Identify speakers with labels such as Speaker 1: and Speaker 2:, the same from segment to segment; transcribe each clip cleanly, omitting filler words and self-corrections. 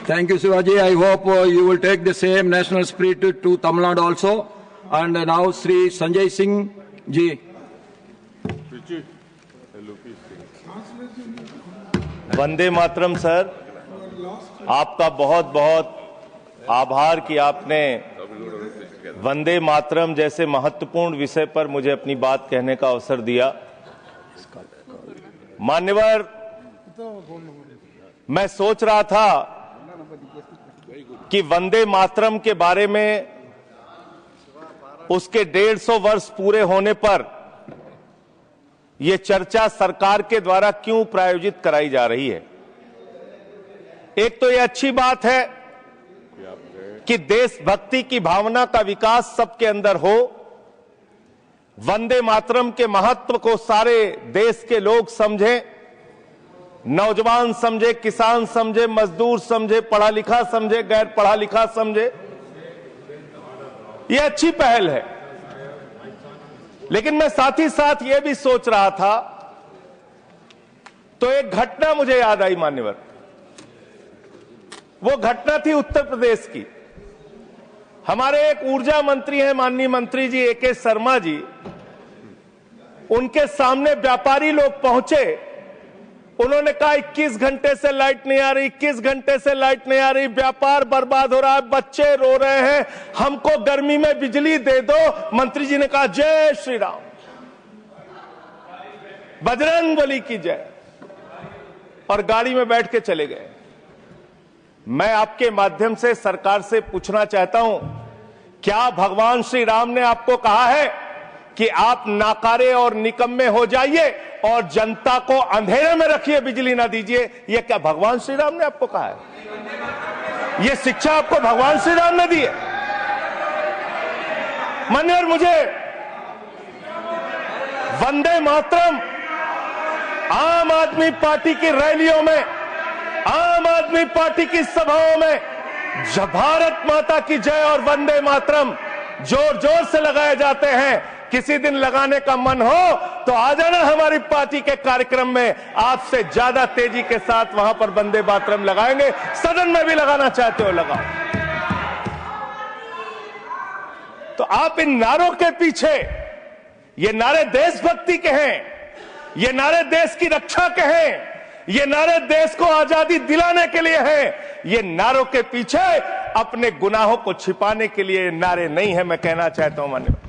Speaker 1: Thank you, Shivaji. I hope you will take the same national spirit to Tamil Nadu also. And now, Sri Sanjay Singh ji.
Speaker 2: Vande Mataram sir, आपका बहुत बहुत आभार कि आपने वंदे मातरम जैसे महत्वपूर्ण विषय पर मुझे अपनी बात कहने का अवसर दिया। मान्यवर, मैं सोच रहा था कि वंदे मातरम के बारे में उसके 150 वर्ष पूरे होने पर यह चर्चा सरकार के द्वारा क्यों प्रायोजित कराई जा रही है। एक तो यह अच्छी बात है कि देशभक्ति की भावना का विकास सबके अंदर हो, वंदे मातरम के महत्व को सारे देश के लोग समझें, नौजवान समझे, किसान समझे, मजदूर समझे, पढ़ा लिखा समझे, गैर पढ़ा लिखा समझे। यह अच्छी पहल है। लेकिन मैं साथ ही साथ यह भी सोच रहा था तो एक घटना मुझे याद आई मान्यवर। वो घटना थी उत्तर प्रदेश की। हमारे एक ऊर्जा मंत्री हैं माननीय मंत्री जी AK शर्मा जी, उनके सामने व्यापारी लोग पहुंचे। उन्होंने कहा 21 घंटे से लाइट नहीं आ रही, 21 घंटे से लाइट नहीं आ रही, व्यापार बर्बाद हो रहा है, बच्चे रो रहे हैं, हमको गर्मी में बिजली दे दो। मंत्री जी ने कहा जय श्री राम, बजरंगबली की जय, और गाड़ी में बैठ के चले गए। मैं आपके माध्यम से सरकार से पूछना चाहता हूं, क्या भगवान श्री राम ने आपको कहा है कि आप नाकारे और निकम्मे हो जाइए और जनता को अंधेरे में रखिए, बिजली ना दीजिए? यह क्या भगवान श्री राम ने आपको कहा है? यह शिक्षा आपको भगवान श्री राम ने दी है? मान्यवर, मुझे वंदे मातरम आम आदमी पार्टी की रैलियों में, आम आदमी पार्टी की सभाओं में भारत माता की जय और वंदे मातरम जोर जोर से लगाए जाते हैं। किसी दिन लगाने का मन हो तो आ जाना हमारी पार्टी के कार्यक्रम में, आपसे ज्यादा तेजी के साथ वहां पर वंदे मातरम लगाएंगे। सदन में भी लगाना चाहते हो लगाओ। तो आप इन नारों के पीछे, ये नारे देशभक्ति के हैं, ये नारे देश की रक्षा के हैं, ये नारे देश को आजादी दिलाने के लिए हैं। ये नारों के पीछे अपने गुनाहों को छिपाने के लिए नारे नहीं है, मैं कहना चाहता हूं मान्यवर।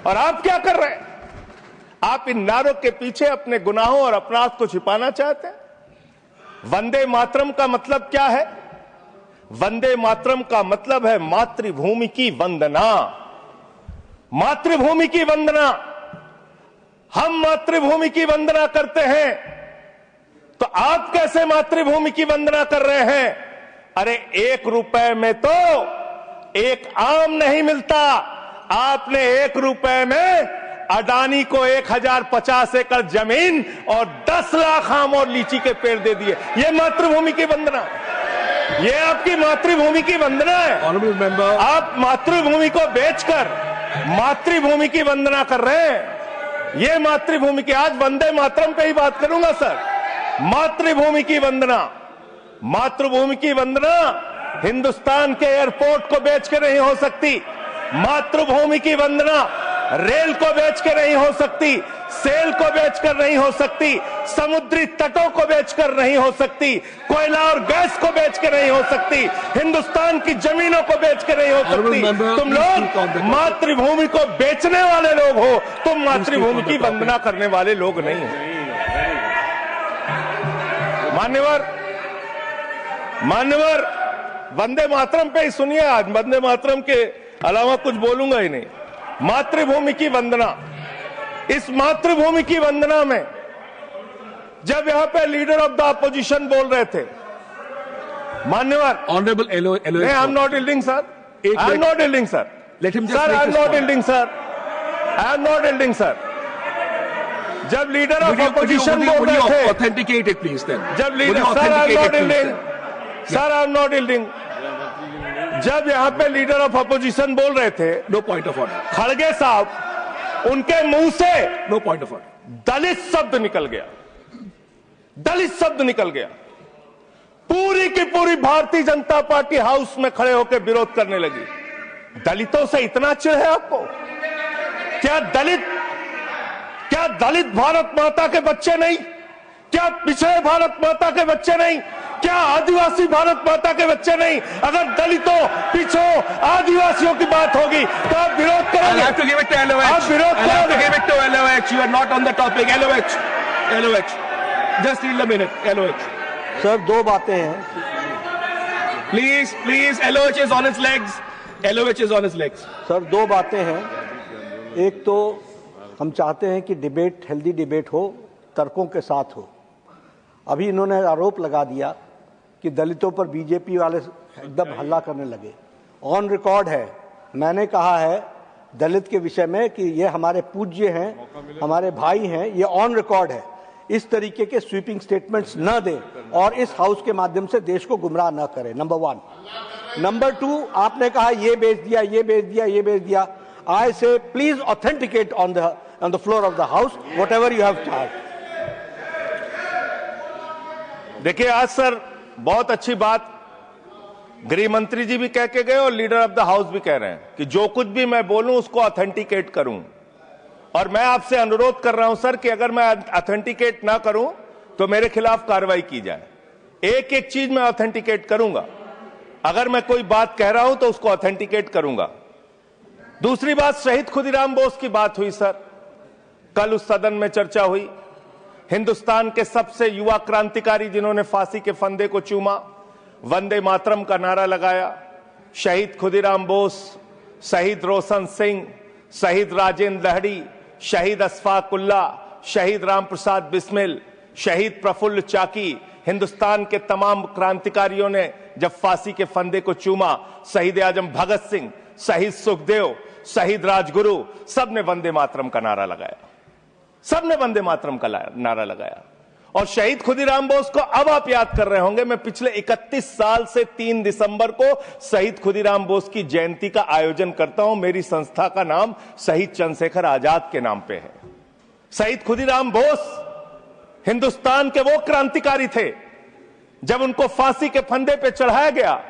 Speaker 2: और आप क्या कर रहे हैं? आप इन नारों के पीछे अपने गुनाहों और अपराध को छिपाना चाहते हैं। वंदे मातरम का मतलब क्या है? वंदे मातरम का मतलब है मातृभूमि की वंदना। मातृभूमि की वंदना। हम मातृभूमि की वंदना करते हैं, तो आप कैसे मातृभूमि की वंदना कर रहे हैं? अरे 1 रुपए में तो एक आम नहीं मिलता। आपने 1 रुपए में अडानी को 1050 एकड़ जमीन और 10 लाख आम और लीची के पेड़ दे दिए। ये मातृभूमि की वंदना, ये आपकी मातृभूमि की वंदना है। आप मातृभूमि को बेचकर मातृभूमि की वंदना कर रहे हैं। ये मातृभूमि की, आज वंदे मातरम पे ही बात करूंगा सर। मातृभूमि की वंदना, मातृभूमि की वंदना हिंदुस्तान के एयरपोर्ट को बेच के नहीं हो सकती। मातृभूमि की वंदना रेल को बेच के नहीं हो सकती, सेल को बेचकर नहीं हो सकती, समुद्री तटों को बेचकर नहीं हो सकती, कोयला और गैस को बेच के नहीं हो सकती, हिंदुस्तान की जमीनों को बेच के नहीं हो सकती। तुम लोग मातृभूमि को बेचने वाले लोग हो, तुम मातृभूमि की वंदना करने वाले लोग नहीं हो। मान्यवर, वंदे मातरम पे ही सुनिए। आज वंदे मातरम के अलावा कुछ बोलूंगा ही नहीं। मातृभूमि की वंदना, इस मातृभूमि की वंदना में जब यहां पे लीडर ऑफ द अपोजिशन बोल रहे थे, मान्यवर,
Speaker 1: honourable
Speaker 2: I am not yielding sir, I am not yielding sir, sir I am not yielding sir, I am not yielding sir. जब लीडर ऑफ अपोजिशन बोल रहे थे,
Speaker 1: ऑथेंटिकेट इट प्लीज देन।
Speaker 2: जब leader, sir I am not yielding, sir I am not yielding. जब यहां पे leader of opposition बोल रहे थे,
Speaker 1: नो पॉइंट ऑफ ऑर्डर,
Speaker 2: खड़गे साहब, उनके मुंह से
Speaker 1: नो पॉइंट ऑफ ऑर्डर,
Speaker 2: दलित शब्द निकल गया, दलित शब्द निकल गया। पूरी की पूरी भारतीय जनता पार्टी हाउस में खड़े होकर विरोध करने लगी। दलितों से इतना चिढ़ है आपको? क्या दलित भारत माता के बच्चे नहीं? क्या पिछड़े भारत माता के बच्चे नहीं? क्या आदिवासी भारत माता के बच्चे नहीं? अगर दलितों, पिछड़ों, आदिवासियों की बात होगी तो आप विरोध करोगे?
Speaker 1: I have to give it to LOH.
Speaker 2: आप विरोध
Speaker 1: I have to
Speaker 2: करोगे?
Speaker 1: give it to LOH. You are not on the topic. LOH. Just yield a minute. LOH.
Speaker 3: Sir, दो बातें हैं।
Speaker 1: Please. LOH is on his legs. LOH is on his legs.
Speaker 3: Sir, दो बातें हैं। एक तो हम चाहते हैं कि डिबेट, हेल्दी डिबेट हो, तर्कों के साथ हो। अभी इन्होंने आरोप लगा दिया कि दलितों पर बीजेपी वाले एकदम हल्ला करने लगे। ऑन रिकॉर्ड है, मैंने कहा है दलित के विषय में कि ये हमारे पूज्य हैं, हमारे भाई हैं। ये ऑन रिकॉर्ड है। इस तरीके के स्वीपिंग स्टेटमेंट्स न दें और इस हाउस के माध्यम से देश को गुमराह न करें, नंबर 1। नंबर 2, आपने कहा ये बेच दिया, ये बेच दिया, ये बेच दिया। आई से please authenticate on the floor of the house whatever you have charge.
Speaker 2: देखिए, आज सर बहुत अच्छी बात गृह मंत्री जी भी कह के गए और लीडर ऑफ द हाउस भी कह रहे हैं कि जो कुछ भी मैं बोलूं उसको ऑथेंटिकेट करूं। और मैं आपसे अनुरोध कर रहा हूं सर कि अगर मैं ऑथेंटिकेट ना करूं तो मेरे खिलाफ कार्रवाई की जाए। एक एक चीज मैं ऑथेंटिकेट करूंगा। अगर मैं कोई बात कह रहा हूं तो उसको ऑथेंटिकेट करूंगा। दूसरी बात, शहीद खुदीराम बोस की बात हुई सर, कल उस सदन में चर्चा हुई। हिंदुस्तान के सबसे युवा क्रांतिकारी जिन्होंने फांसी के फंदे को चूमा, वंदे मातरम का नारा लगाया, शहीद खुदीराम बोस, शहीद रोशन सिंह, शहीद राजेंद्र लहड़ी, शहीद अशफाक उल्ला, शहीद राम प्रसाद बिस्मिल, शहीद प्रफुल्ल चाकी, हिंदुस्तान के तमाम क्रांतिकारियों ने जब फांसी के फंदे को चूमा, शहीद आजम भगत सिंह, शहीद सुखदेव, शहीद राजगुरु, सबने वंदे मातरम का नारा लगाया। सबने वंदे मातरम का नारा लगाया। और शहीद खुदीराम बोस को अब आप याद कर रहे होंगे, मैं पिछले 31 साल से 3 दिसंबर को शहीद खुदीराम बोस की जयंती का आयोजन करता हूं। मेरी संस्था का नाम शहीद चंद्रशेखर आजाद के नाम पे है। शहीद खुदीराम बोस हिंदुस्तान के वो क्रांतिकारी थे, जब उनको फांसी के फंदे पे चढ़ाया गया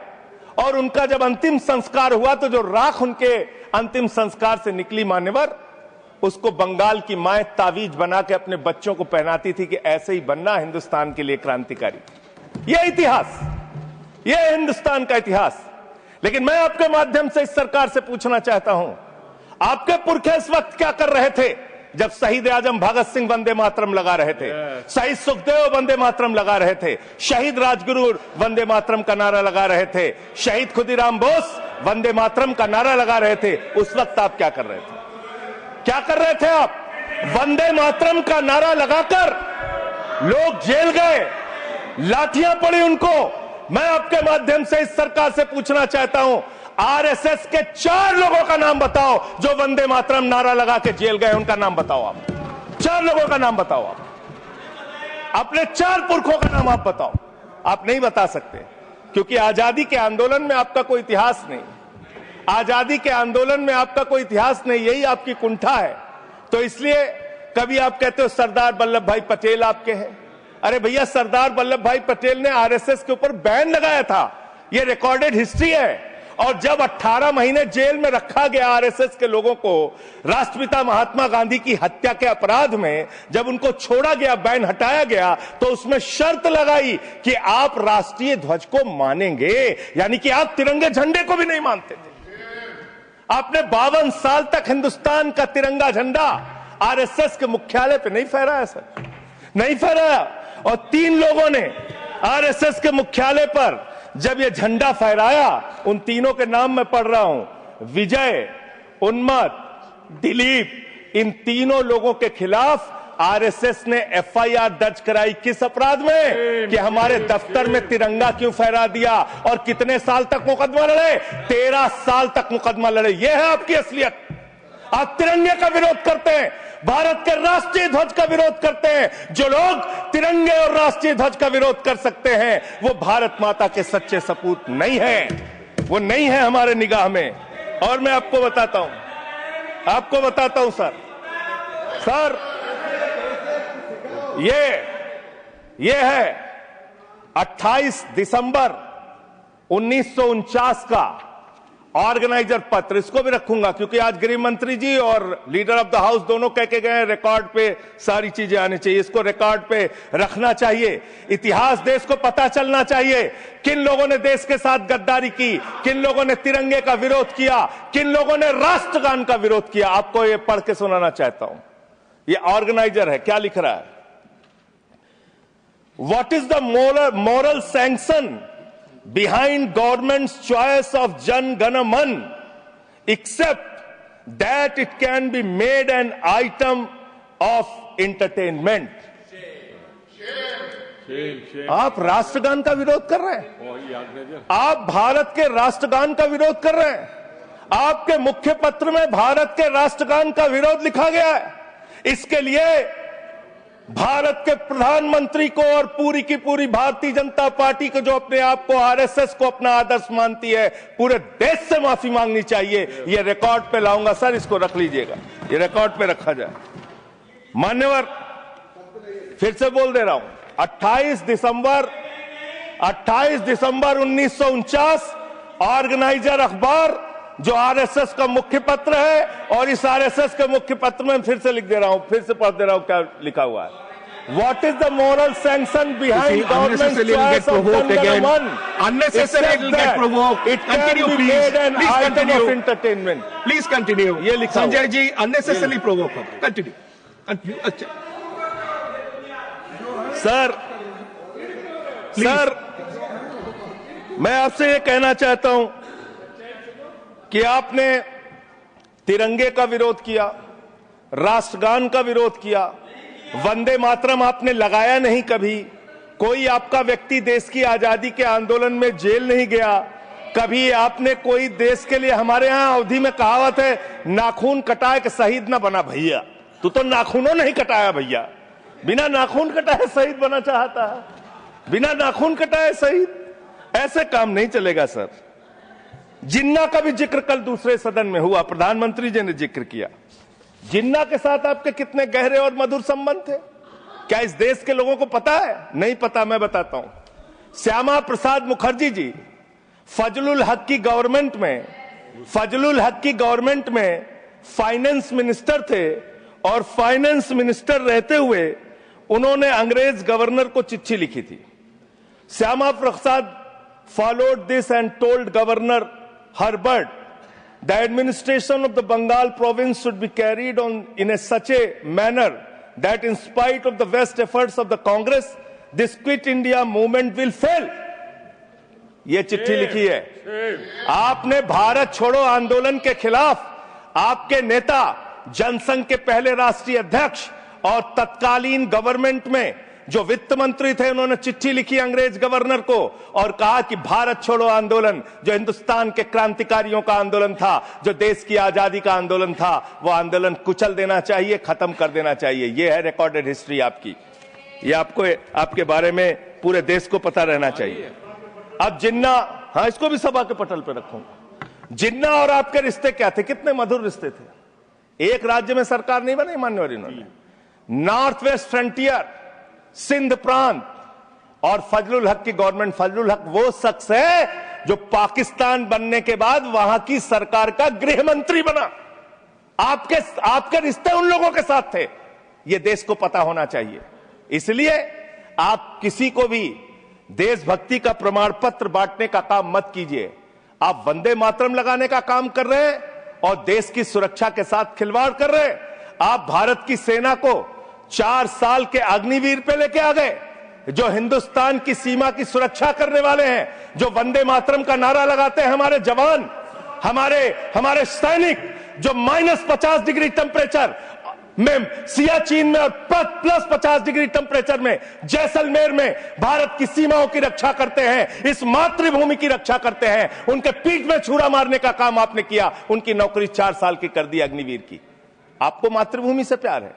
Speaker 2: और उनका जब अंतिम संस्कार हुआ तो जो राख उनके अंतिम संस्कार से निकली मान्यवर, उसको बंगाल की माए तावीज बना के अपने बच्चों को पहनाती थी कि ऐसे ही बनना हिंदुस्तान के लिए क्रांतिकारी। यह इतिहास, यह हिंदुस्तान का इतिहास। लेकिन मैं आपके माध्यम से इस सरकार से पूछना चाहता हूं, आपके पुरखे इस वक्त क्या कर रहे थे जब शहीद आजम भगत सिंह वंदे मातरम लगा रहे थे, शहीद सुखदेव वंदे मातरम लगा रहे थे, शहीद राजगुरु वंदे मातरम का नारा लगा रहे थे, शहीद खुदीराम बोस वंदे मातरम का नारा लगा रहे थे। उस वक्त आप क्या कर रहे थे? क्या कर रहे थे आप? वंदे मातरम का नारा लगाकर लोग जेल गए, लाठियां पड़ी उनको। मैं आपके माध्यम से इस सरकार से पूछना चाहता हूं, आरएसएस के 4 लोगों का नाम बताओ जो वंदे मातरम नारा लगा के जेल गए। उनका नाम बताओ आप। 4 लोगों का नाम बताओ आप। अपने 4 पुरखों का नाम आप बताओ। आप नहीं बता सकते क्योंकि आजादी के आंदोलन में आपका कोई इतिहास नहीं। आजादी के आंदोलन में आपका कोई इतिहास नहीं, यही आपकी कुंठा है। तो इसलिए कभी आप कहते हो सरदार वल्लभ भाई पटेल आपके हैं। अरे भैया, सरदार वल्लभ भाई पटेल ने आरएसएस के ऊपर बैन लगाया था, यह रिकॉर्डेड हिस्ट्री है। और जब 18 महीने जेल में रखा गया आरएसएस के लोगों को राष्ट्रपिता महात्मा गांधी की हत्या के अपराध में, जब उनको छोड़ा गया, बैन हटाया गया, तो उसमें शर्त लगाई कि आप राष्ट्रीय ध्वज को मानेंगे, यानी कि आप तिरंगे झंडे को भी नहीं मानते थे। आपने 52 साल तक हिंदुस्तान का तिरंगा झंडा आरएसएस के मुख्यालय पे नहीं फहराया सर, नहीं फहराया। और 3 लोगों ने आरएसएस के मुख्यालय पर जब ये झंडा फहराया, उन तीनों के नाम मैं पढ़ रहा हूं, विजय, उन्मत, दिलीप, इन तीनों लोगों के खिलाफ आरएसएस ने एफआईआर दर्ज कराई। किस अपराध में? कि हमारे दफ्तर में तिरंगा क्यों फहरा दिया। और कितने साल तक मुकदमा लड़े? 13 साल तक मुकदमा लड़े। यह है आपकी असलियत। आप तिरंगे का विरोध करते हैं, भारत के राष्ट्रीय ध्वज का विरोध करते हैं। जो लोग तिरंगे और राष्ट्रीय ध्वज का विरोध कर सकते हैं वो भारत माता के सच्चे सपूत नहीं है, वो नहीं है हमारे निगाह में। और मैं आपको बताता हूं सर, ये है 28 दिसंबर 1949 का ऑर्गेनाइजर पत्र, इसको भी रखूंगा क्योंकि आज गृह मंत्री जी और लीडर ऑफ द हाउस दोनों कह के गए रिकॉर्ड पे सारी चीजें आनी चाहिए, इसको रिकॉर्ड पे रखना चाहिए। इतिहास देश को पता चलना चाहिए किन लोगों ने देश के साथ गद्दारी की, किन लोगों ने तिरंगे का विरोध किया, किन लोगों ने राष्ट्रगान का विरोध किया। आपको ये पढ़ के सुनाना चाहता हूं, ये ऑर्गेनाइजर है, क्या लिख रहा है। What is the moral sanction behind government's choice of Jan Gana Man, except that it can be made an item of entertainment. आप राष्ट्रगान का विरोध कर रहे हैं, आप भारत के राष्ट्रगान का विरोध कर रहे हैं। आपके मुख्य पत्र में भारत के राष्ट्रगान का विरोध लिखा गया है। इसके लिए भारत के प्रधानमंत्री को और पूरी की पूरी भारतीय जनता पार्टी को, जो अपने आप को आरएसएस को अपना आदर्श मानती है, पूरे देश से माफी मांगनी चाहिए। ये रिकॉर्ड पे लाऊंगा सर, इसको रख लीजिएगा, ये रिकॉर्ड पे रखा जाए। मान्यवर, फिर से बोल दे रहा हूं, 28 दिसंबर 1949 ऑर्गेनाइजर अखबार जो आरएसएस का मुख्य पत्र है, और इस आरएसएस के मुख्य पत्र में फिर से लिख दे रहा हूं, फिर से पढ़ दे रहा हूं क्या लिखा हुआ है। What is the moral sanction behind government's choice of Jan Gana Man?
Speaker 4: Unnecessary it will get provoked.
Speaker 2: It can
Speaker 4: Continue,
Speaker 2: be
Speaker 4: please.
Speaker 2: made an
Speaker 4: Please
Speaker 2: item
Speaker 4: continue.
Speaker 2: of entertainment.
Speaker 4: Please continue.
Speaker 2: ये लिखा हुआ
Speaker 4: Sanjay ji unnecessarily provoke. Continue. Continue. अच्छा।
Speaker 2: Sir, मैं आपसे ये कहना चाहता हूं कि आपने तिरंगे का विरोध किया, राष्ट्रगान का विरोध किया, वंदे मातरम आपने लगाया नहीं कभी, कोई आपका व्यक्ति देश की आजादी के आंदोलन में जेल नहीं गया, कभी आपने कोई देश के लिए, हमारे यहां अवधि में कहावत है, नाखून कटाए कि शहीद ना बना भैया। तू तो नाखूनों नहीं कटाया भैया, बिना नाखून कटाए शहीद बना चाहता है, बिना नाखून कटाए शहीद, ऐसे काम नहीं चलेगा सर। जिन्ना का भी जिक्र कल दूसरे सदन में हुआ, प्रधानमंत्री जी ने जिक्र किया। जिन्ना के साथ आपके कितने गहरे और मधुर संबंध थे, क्या इस देश के लोगों को पता है? नहीं पता, मैं बताता हूं। श्यामा प्रसाद मुखर्जी जी फजलुल हक की गवर्नमेंट में फाइनेंस मिनिस्टर थे, और फाइनेंस मिनिस्टर रहते हुए उन्होंने अंग्रेज गवर्नर को चिट्ठी लिखी थी। Shyama Prasad followed this and told Governor Herbert the administration of the Bengal province should be carried on in such a manner that in spite of the best efforts of the Congress, this Quit India movement will fail. ये चिट्ठी लिखी है। आपने भारत छोड़ो आंदोलन के खिलाफ आपके नेता, जनसंघ के पहले राष्ट्रीय अध्यक्ष और तत्कालीन गवर्नमेंट में जो वित्त मंत्री थे, उन्होंने चिट्ठी लिखी अंग्रेज गवर्नर को और कहा कि भारत छोड़ो आंदोलन, जो हिंदुस्तान के क्रांतिकारियों का आंदोलन था, जो देश की आजादी का आंदोलन था, वो आंदोलन कुचल देना चाहिए, खत्म कर देना चाहिए। ये है रिकॉर्डेड हिस्ट्री आपकी, ये आपको, आपके बारे में पूरे देश को पता रहना चाहिए। अब जिन्ना, हाँ, इसको भी सभा के पटल पर रखूंगा। जिन्ना और आपके रिश्ते क्या थे, कितने मधुर रिश्ते थे। एक राज्य में सरकार नहीं बनाई मान्यवर इन्होंने, नॉर्थ वेस्ट फ्रंटियर, सिंध प्रांत और फजलुल हक की गवर्नमेंट। फजलुल हक वो शख्स है जो पाकिस्तान बनने के बाद वहां की सरकार का गृह मंत्री बना। आपके रिश्ते उन लोगों के साथ थे, ये देश को पता होना चाहिए। इसलिए आप किसी को भी देशभक्ति का प्रमाण पत्र बांटने का काम मत कीजिए। आप वंदे मातरम लगाने का काम कर रहे हैं और देश की सुरक्षा के साथ खिलवाड़ कर रहे हैं। आप भारत की सेना को 4 साल के अग्निवीर पे लेके आ गए, जो हिंदुस्तान की सीमा की सुरक्षा करने वाले हैं, जो वंदे मातरम का नारा लगाते हैं हमारे जवान, हमारे सैनिक, जो -50 डिग्री टेम्परेचर में सियाचिन में और +50 डिग्री टेम्परेचर में जैसलमेर में भारत की सीमाओं की रक्षा करते हैं, इस मातृभूमि की रक्षा करते हैं। उनके पीठ में छुरा मारने का काम आपने किया, उनकी नौकरी 4 साल की कर दी अग्निवीर की। आपको मातृभूमि से प्यार है,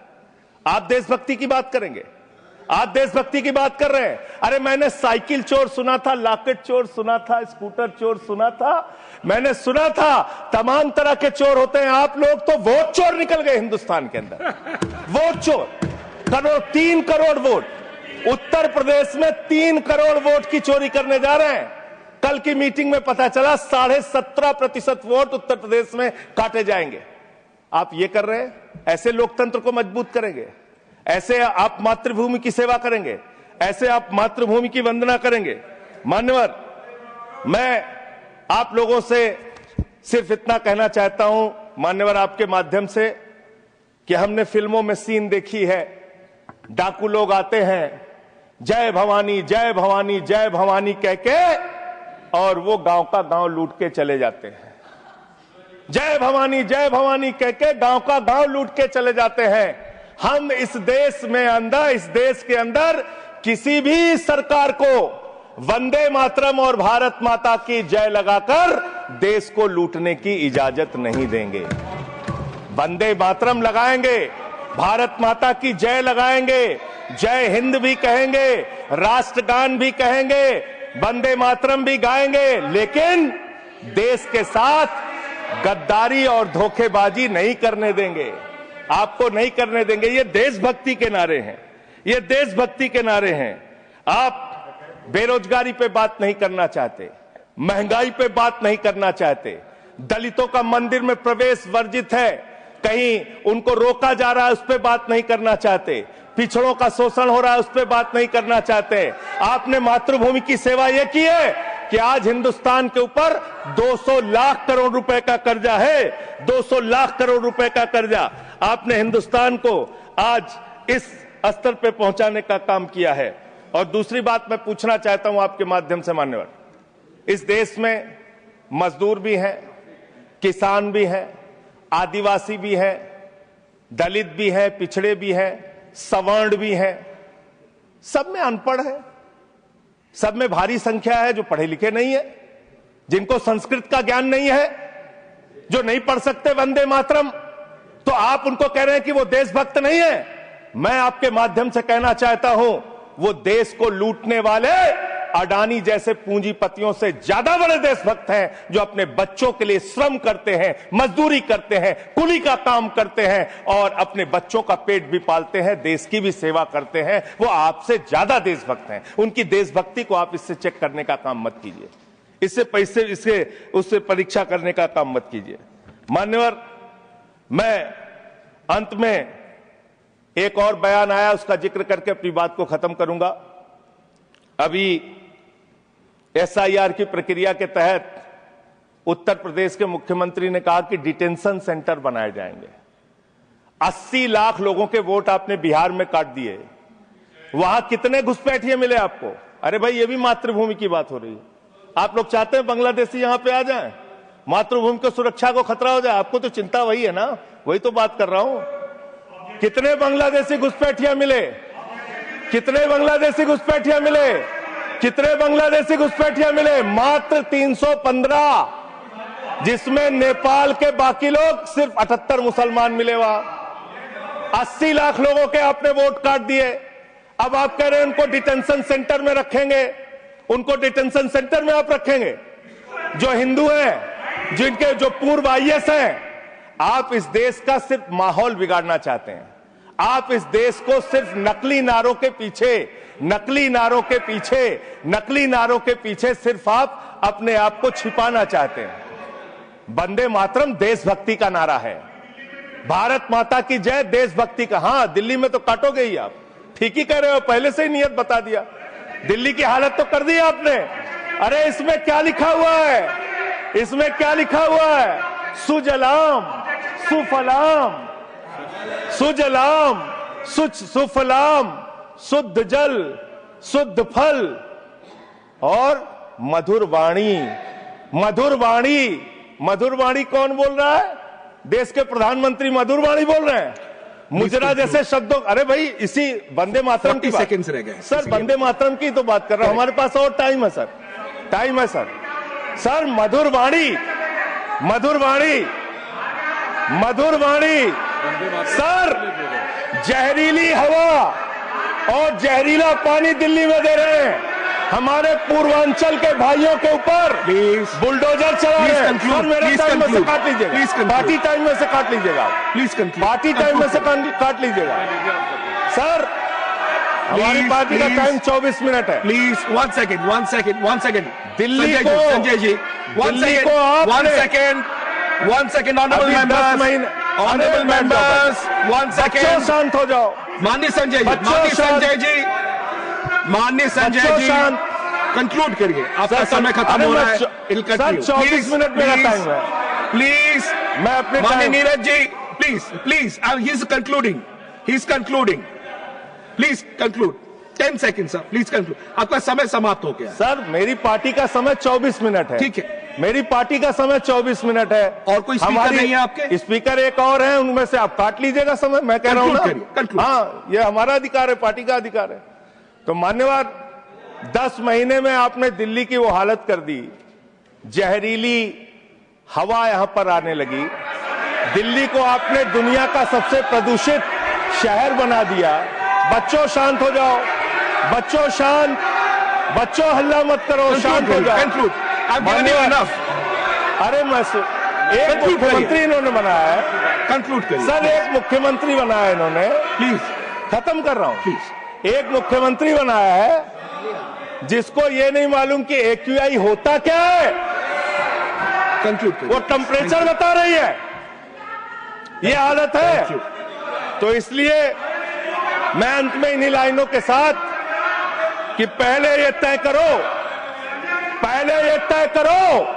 Speaker 2: आप देशभक्ति की बात करेंगे, आप देशभक्ति की बात कर रहे हैं। अरे मैंने साइकिल चोर सुना था, लॉकेट चोर सुना था, स्कूटर चोर सुना था, मैंने सुना था तमाम तरह के चोर होते हैं। आप लोग तो वोट चोर निकल गए हिंदुस्तान के अंदर, वोट चोर। 3 करोड़ वोट उत्तर प्रदेश में 3 करोड़ वोट की चोरी करने जा रहे हैं। कल की मीटिंग में पता चला 17.5% वोट उत्तर प्रदेश में काटे जाएंगे। आप ये कर रहे हैं, ऐसे लोकतंत्र को मजबूत करेंगे? ऐसे आप मातृभूमि की सेवा करेंगे? ऐसे आप मातृभूमि की वंदना करेंगे? मान्यवर, मैं आप लोगों से सिर्फ इतना कहना चाहता हूं मान्यवर आपके माध्यम से कि हमने फिल्मों में सीन देखी है, डाकू लोग आते हैं जय भवानी जय भवानी जय भवानी कह के और वो गांव का गांव लूट के चले जाते हैं। जय भवानी कह के गांव का गांव लूट के चले जाते हैं। हम इस देश के अंदर किसी भी सरकार को वंदे मातरम और भारत माता की जय लगाकर देश को लूटने की इजाजत नहीं देंगे। वंदे मातरम लगाएंगे, भारत माता की जय लगाएंगे, जय हिंद भी कहेंगे, राष्ट्रगान भी कहेंगे, वंदे मातरम भी गाएंगे, लेकिन देश के साथ गद्दारी और धोखेबाजी नहीं करने देंगे। आपको नहीं करने देंगे। ये देशभक्ति के नारे हैं, ये देशभक्ति के नारे हैं। आप बेरोजगारी पे बात नहीं करना चाहते, महंगाई पे बात नहीं करना चाहते, दलितों का मंदिर में प्रवेश वर्जित है, कहीं उनको रोका जा रहा है, उस पर बात नहीं करना चाहते, पिछड़ों का शोषण हो रहा है, उस पर बात नहीं करना चाहते। आपने मातृभूमि की सेवा यह की है कि आज हिंदुस्तान के ऊपर 200 लाख करोड़ रुपए का कर्जा है, 200 लाख करोड़ रुपए का कर्जा। आपने हिंदुस्तान को आज इस स्तर पे पहुंचाने का काम किया है। और दूसरी बात मैं पूछना चाहता हूं आपके माध्यम से मान्यवर, इस देश में मजदूर भी हैं, किसान भी हैं, आदिवासी भी हैं, दलित भी हैं, पिछड़े भी हैं, सवर्ण भी हैं, सब में अनपढ़ है, सब में भारी संख्या है जो पढ़े लिखे नहीं है, जिनको संस्कृत का ज्ञान नहीं है, जो नहीं पढ़ सकते वंदे मातरम। तो आप उनको कह रहे हैं कि वो देशभक्त नहीं है। मैं आपके माध्यम से कहना चाहता हूं, वो देश को लूटने वाले अडानी जैसे पूंजीपतियों से ज्यादा बड़े देशभक्त हैं, जो अपने बच्चों के लिए श्रम करते हैं, मजदूरी करते हैं, कुली का काम करते हैं और अपने बच्चों का पेट भी पालते हैं, देश की भी सेवा करते हैं। वो आपसे ज्यादा देशभक्त हैं। उनकी देशभक्ति को आप इससे चेक करने का काम मत कीजिए, उससे परीक्षा करने का काम मत कीजिए। मान्यवर, मैं अंत में एक और बयान आया, उसका जिक्र करके अपनी बात को खत्म करूंगा। अभी एसआईआर की प्रक्रिया के तहत उत्तर प्रदेश के मुख्यमंत्री ने कहा कि डिटेंशन सेंटर बनाए जाएंगे। 80 लाख लोगों के वोट आपने बिहार में काट दिए, वहां कितने घुसपैठिए मिले आपको? अरे भाई, ये भी मातृभूमि की बात हो रही है। आप लोग चाहते हैं बांग्लादेशी यहां पे आ जाएं, मातृभूमि को सुरक्षा को खतरा हो जाए? आपको तो चिंता वही है ना, वही तो बात कर रहा हूं। कितने बांग्लादेशी घुसपैठिया मिले? कितने बांग्लादेशी घुसपैठिया मिले? कितने बांग्लादेशी घुसपैठिया मिले? मात्र 315, जिसमें नेपाल के बाकी लोग सिर्फ 78 मुसलमान मिले। वहां 80 लाख लोगों के आपने वोट काट दिए। अब आप कह रहे हैं उनको डिटेंशन सेंटर में रखेंगे, उनको डिटेंशन सेंटर में आप रखेंगे जो हिंदू हैं, जिनके जो पूर्व आईएएस हैं। आप इस देश का सिर्फ माहौल बिगाड़ना चाहते हैं। आप इस देश को सिर्फ नकली नारों के पीछे सिर्फ आप अपने आप को छिपाना चाहते हैं। वंदे मातरम देशभक्ति का नारा है, भारत माता की जय देशभक्ति का। हां, दिल्ली में तो काटोगे ही आप, ठीक ही कह रहे हो, पहले से ही नियत बता दिया। दिल्ली की हालत तो कर दी आपने। अरे इसमें क्या लिखा हुआ है? इसमें क्या लिखा हुआ है? सुजलाम सुफलाम, सुजलाम सुफलाम, शुद्ध जल शुद्ध फल और मधुर वाणी। मधुर वाणी, मधुर वाणी कौन बोल रहा है? देश के प्रधानमंत्री मधुर वाणी बोल रहे हैं। मुजरा जैसे शब्दों, अरे भाई इसी वंदे मातरम की
Speaker 4: सेकंड्स रह गए
Speaker 2: सर, वंदे मातरम की तो बात कर रहा हूं। हमारे पास और टाइम है सर, टाइम है सर। सर मधुर वाणी, मधुर वाणी, मधुर वाणी। सर जहरीली हवा और जहरीला पानी दिल्ली में दे रहे हैं। हमारे पूर्वांचल के भाइयों के ऊपर बुलडोजर चला रहे हैं। सर मेरे टाइम में से काट लीजिएगा, पार्टी टाइम में से काट लीजिएगा, प्लीज पार्टी टाइम में से काट लीजिएगा। सर हमारी
Speaker 4: Please,
Speaker 2: पार्टी का
Speaker 4: please.
Speaker 2: टाइम 24 मिनट है।
Speaker 4: Please, 1 second, 1 second, 1 second.
Speaker 2: Delhi
Speaker 4: Sanjay
Speaker 2: को-
Speaker 4: जी, Sanjay जी, 1
Speaker 2: दिल्ली
Speaker 4: second,
Speaker 2: को आपने-
Speaker 4: 1 second, 1 second, honorable
Speaker 2: अभी 10
Speaker 4: members,
Speaker 2: महीने-
Speaker 4: honorable
Speaker 2: अरे बैठ जाओ,
Speaker 4: members, 1
Speaker 2: बच्चों
Speaker 4: second.
Speaker 2: शांत हो जाओ।
Speaker 4: माननीय संजय जी,
Speaker 2: बच्चों
Speaker 4: माननीय
Speaker 2: शांत।
Speaker 4: संजय जी, माननीय संजय
Speaker 2: बच्चों
Speaker 4: जी,
Speaker 2: शांत।
Speaker 4: कंक्लूड करिए, आपका
Speaker 2: सर,
Speaker 4: समय खत्म
Speaker 2: अरे
Speaker 4: हो रहा
Speaker 2: मैं
Speaker 4: है।
Speaker 2: चौ-
Speaker 4: It'll
Speaker 2: sir,
Speaker 4: continue.
Speaker 2: 24
Speaker 4: Please,
Speaker 2: minute मेरा
Speaker 4: please,
Speaker 2: time है।
Speaker 4: Please,
Speaker 2: मैं अपने
Speaker 4: माननीय
Speaker 2: time-
Speaker 4: Neeraj ji, please, he's concluding. Please conclude. 10 seconds, sir. Please conclude. आपका समय समाप्त हो गया है।
Speaker 2: सर, मेरी पार्टी का समय 24 मिनट है।
Speaker 4: ठीक है।
Speaker 2: मेरी पार्टी का समय 24 मिनट है।
Speaker 4: और कोई स्पीकर नहीं है आपके?
Speaker 2: स्पीकर एक और है, उनमें से आप काट लीजिएगा समय। मैं कह रहा हूं
Speaker 4: Conclude
Speaker 2: ना,
Speaker 4: करिए, conclude.
Speaker 2: हाँ, ये हमारा अधिकार है, पार्टी का अधिकार है। तो मान्यवर, 10 महीने में आपने दिल्ली की वो हालत कर दी, जहरीली हवा यहां पर आने लगी। दिल्ली को आपने दुनिया का सबसे प्रदूषित शहर बना दिया। बच्चों शांत हो जाओ, बच्चों शांत, बच्चों हल्ला मत करो, शांत हो जाओ।
Speaker 4: Conclude. I've given you enough.
Speaker 2: अरे एक
Speaker 4: Conclude
Speaker 2: मुख्यमंत्री
Speaker 4: करिए।
Speaker 2: इन्होंने बनाया है।
Speaker 4: Conclude करिए।
Speaker 2: सर, एक मुख्यमंत्री बनाया इन्होंने।
Speaker 4: Please,
Speaker 2: खत्म कर रहा हूं।
Speaker 4: please.
Speaker 2: एक मुख्यमंत्री बनाया है जिसको ये नहीं मालूम कि AQI होता क्या है।
Speaker 4: Conclude करिए।
Speaker 2: वो टेम्परेचर बता रही है। ये हालत है।
Speaker 4: Thank you.
Speaker 2: तो इसलिए मैं अंत में इन्हीं लाइनों के साथ कि पहले ये तय करो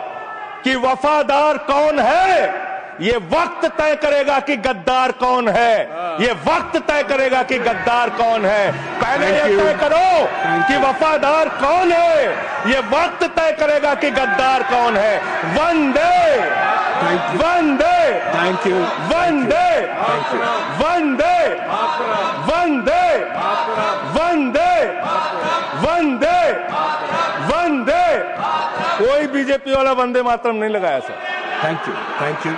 Speaker 2: कि वफादार कौन है। ये वक्त तय करेगा कि गद्दार कौन है। ये वक्त तय करेगा कि गद्दार कौन है। पहले
Speaker 4: Thank
Speaker 2: ये
Speaker 4: you.
Speaker 2: तय करो कि वफादार कौन है। ये वक्त तय करेगा कि गद्दार कौन है। वंदे
Speaker 4: Thank you.
Speaker 2: Vande
Speaker 4: Thank you.
Speaker 2: Vande
Speaker 4: Thank you.
Speaker 2: वंदे वंदे वंदे वंदे वंदे। कोई बीजेपी वाला वंदे मातरम नहीं लगाया sir.
Speaker 4: Thank you. Thank you.